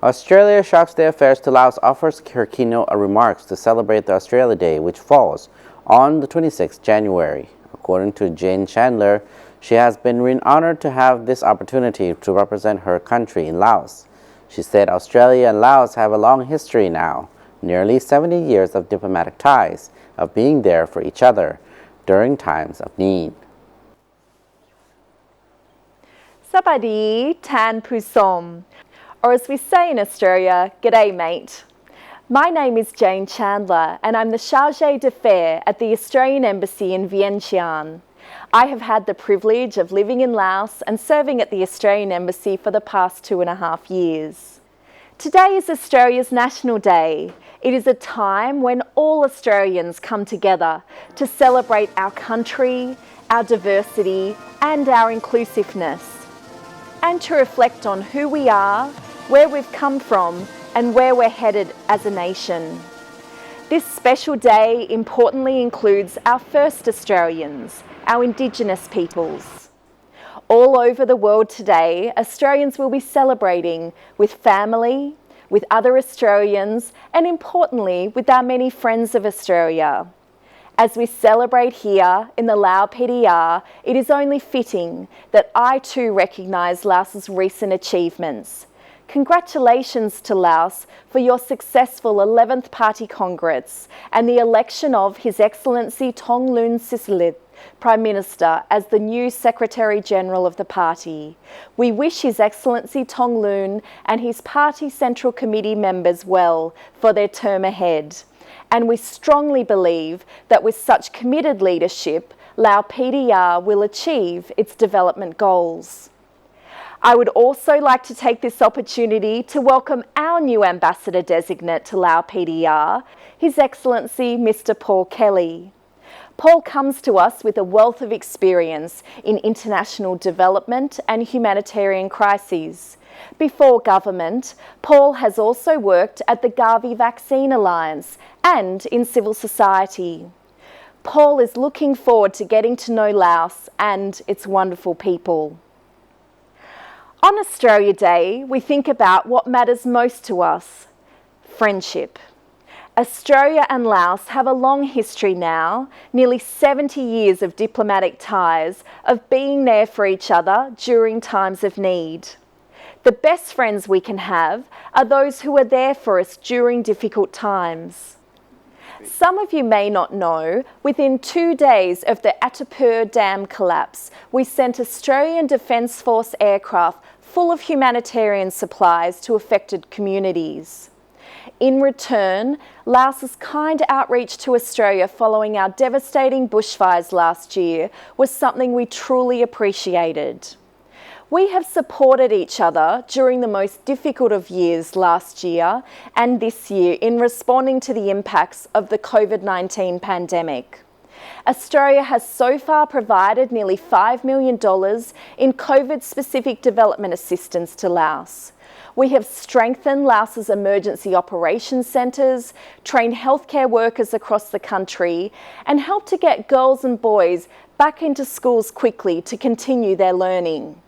Australia Shocks Day Affairs to Laos offers her keynote remarks to celebrate the Australia Day, which falls on the 26th January. According to Jane Chandler, she has been honored to have this opportunity to represent her country in Laos. She said Australia and Laos have a long history now, nearly 70 years of diplomatic ties, of being there for each other during times of need. Sabadi Tan Pusom, or as we say in Australia, G'day mate. My name is Jane Chandler and I'm the Chargée d'Affaires at the Australian Embassy in Vientiane. I have had the privilege of living in Laos and serving at the Australian Embassy for the past 2.5 years. Today is Australia's National Day. It is a time when all Australians come together to celebrate our country, our diversity and our inclusiveness, and to reflect on who we are, where we've come from and where we're headed as a nation. This special day importantly includes our first Australians, our Indigenous peoples. All over the world today, Australians will be celebrating with family, with other Australians, and importantly, with our many friends of Australia. As we celebrate here in the Lao PDR, it is only fitting that I too recognise Laos's recent achievements. Congratulations to Laos for your successful 11th Party Congress and the election of His Excellency Thongloun Sisoulith, Prime Minister, as the new Secretary-General of the party. We wish His Excellency Thongloun and his party Central Committee members well for their term ahead. And we strongly believe that with such committed leadership, Lao PDR will achieve its development goals. I would also like to take this opportunity to welcome our new Ambassador Designate to Lao PDR, His Excellency Mr. Paul Kelly. Paul comes to us with a wealth of experience in international development and humanitarian crises. Before government, Paul has also worked at the Gavi Vaccine Alliance and in civil society. Paul is looking forward to getting to know Laos and its wonderful people. On Australia Day, we think about what matters most to us: friendship. Australia and Laos have a long history now, nearly 70 years of diplomatic ties, of being there for each other during times of need. The best friends we can have are those who are there for us during difficult times. Some of you may not know, within 2 days of the Attapur Dam collapse, we sent Australian Defence Force aircraft full of humanitarian supplies to affected communities. In return, Laos's kind outreach to Australia following our devastating bushfires last year was something we truly appreciated. We have supported each other during the most difficult of years last year and this year in responding to the impacts of the COVID-19 pandemic. Australia has so far provided nearly $5 million in COVID-specific development assistance to Laos. We have strengthened Laos's emergency operations centres, trained healthcare workers across the country, and helped to get girls and boys back into schools quickly to continue their learning.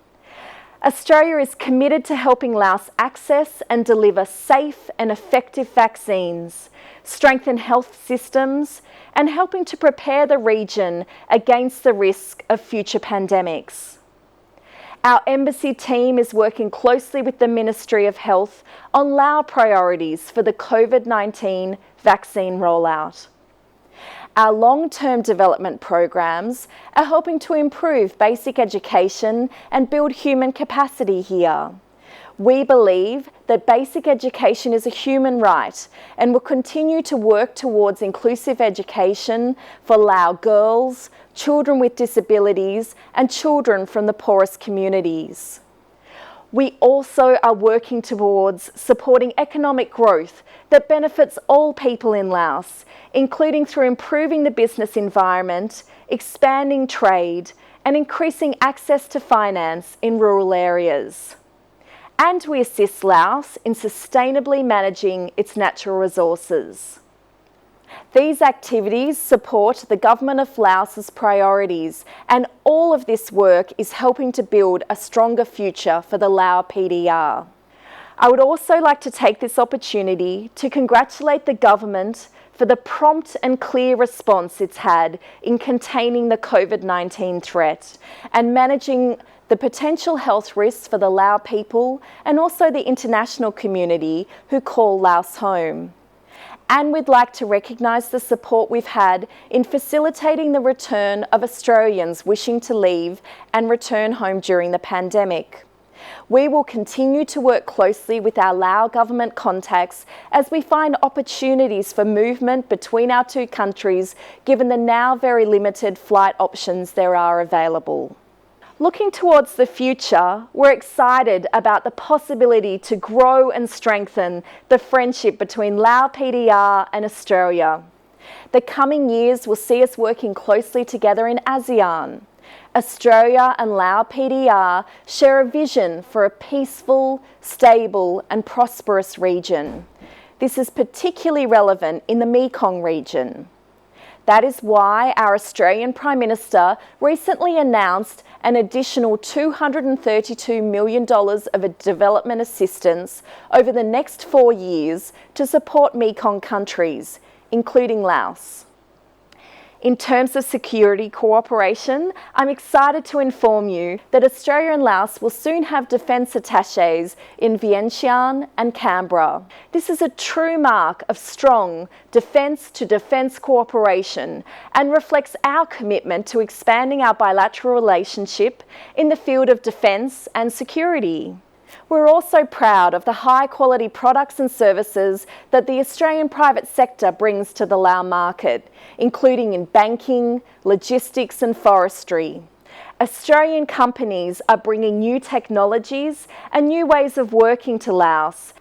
Australia is committed to helping Laos access and deliver safe and effective vaccines, strengthen health systems, and helping to prepare the region against the risk of future pandemics. Our embassy team is working closely with the Ministry of Health on Lao priorities for the COVID-19 vaccine rollout. Our long-term development programs are helping to improve basic education and build human capacity here. We believe that basic education is a human right and will continue to work towards inclusive education for Lao girls, children with disabilities, and children from the poorest communities. We also are working towards supporting economic growth that benefits all people in Laos, including through improving the business environment, expanding trade, and increasing access to finance in rural areas. And we assist Laos in sustainably managing its natural resources. These activities support the Government of Laos's priorities, and all of this work is helping to build a stronger future for the Lao PDR. I would also like to take this opportunity to congratulate the government for the prompt and clear response it's had in containing the COVID-19 threat and managing the potential health risks for the Lao people and also the international community who call Laos home. And we'd like to recognise the support we've had in facilitating the return of Australians wishing to leave and return home during the pandemic. We will continue to work closely with our Lao government contacts as we find opportunities for movement between our two countries, given the now very limited flight options there are available. Looking towards the future, we're excited about the possibility to grow and strengthen the friendship between Lao PDR and Australia. The coming years will see us working closely together in ASEAN. Australia and Lao PDR share a vision for a peaceful, stable and prosperous region. This is particularly relevant in the Mekong region. That is why our Australian Prime Minister recently announced an additional $232 million of development assistance over the next 4 years to support Mekong countries, including Laos. In terms of security cooperation, I'm excited to inform you that Australia and Laos will soon have defence attachés in Vientiane and Canberra. This is a true mark of strong defence-to-defence cooperation and reflects our commitment to expanding our bilateral relationship in the field of defence and security. We're also proud of the high-quality products and services that the Australian private sector brings to the Lao market, including in banking, logistics and forestry. Australian companies are bringing new technologies and new ways of working to Laos.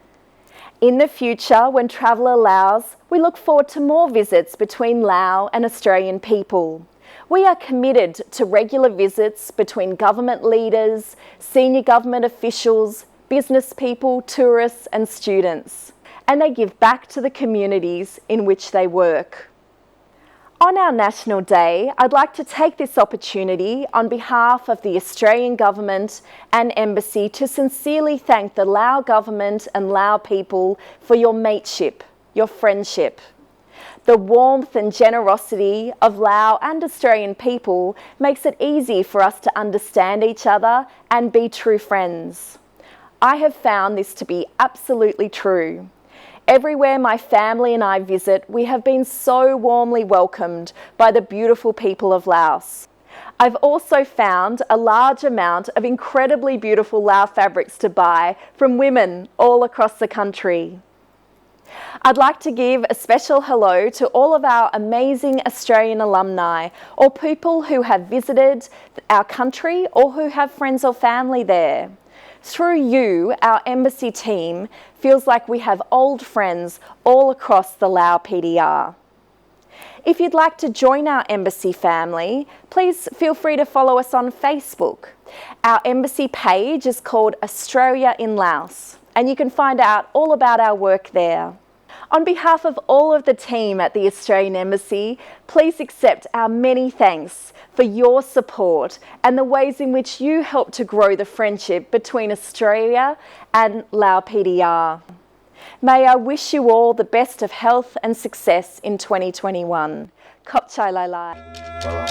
In the future, when travel allows, we look forward to more visits between Lao and Australian people. We are committed to regular visits between government leaders, senior government officials, business people, tourists and students, and they give back to the communities in which they work. On our National Day, I'd like to take this opportunity on behalf of the Australian Government and Embassy to sincerely thank the Lao Government and Lao people for your mateship, your friendship. The warmth and generosity of Lao and Australian people makes it easy for us to understand each other and be true friends. I have found this to be absolutely true. Everywhere my family and I visit, we have been so warmly welcomed by the beautiful people of Laos. I've also found a large amount of incredibly beautiful Lao fabrics to buy from women all across the country. I'd like to give a special hello to all of our amazing Australian alumni or people who have visited our country or who have friends or family there. Through you, our embassy team feels like we have old friends all across the Lao PDR. If you'd like to join our embassy family, please feel free to follow us on Facebook. Our embassy page is called Australia in Laos, and you can find out all about our work there. On behalf of all of the team at the Australian Embassy, please accept our many thanks for your support and the ways in which you help to grow the friendship between Australia and Lao PDR. May I wish you all the best of health and success in 2021. Kop chai lai lai.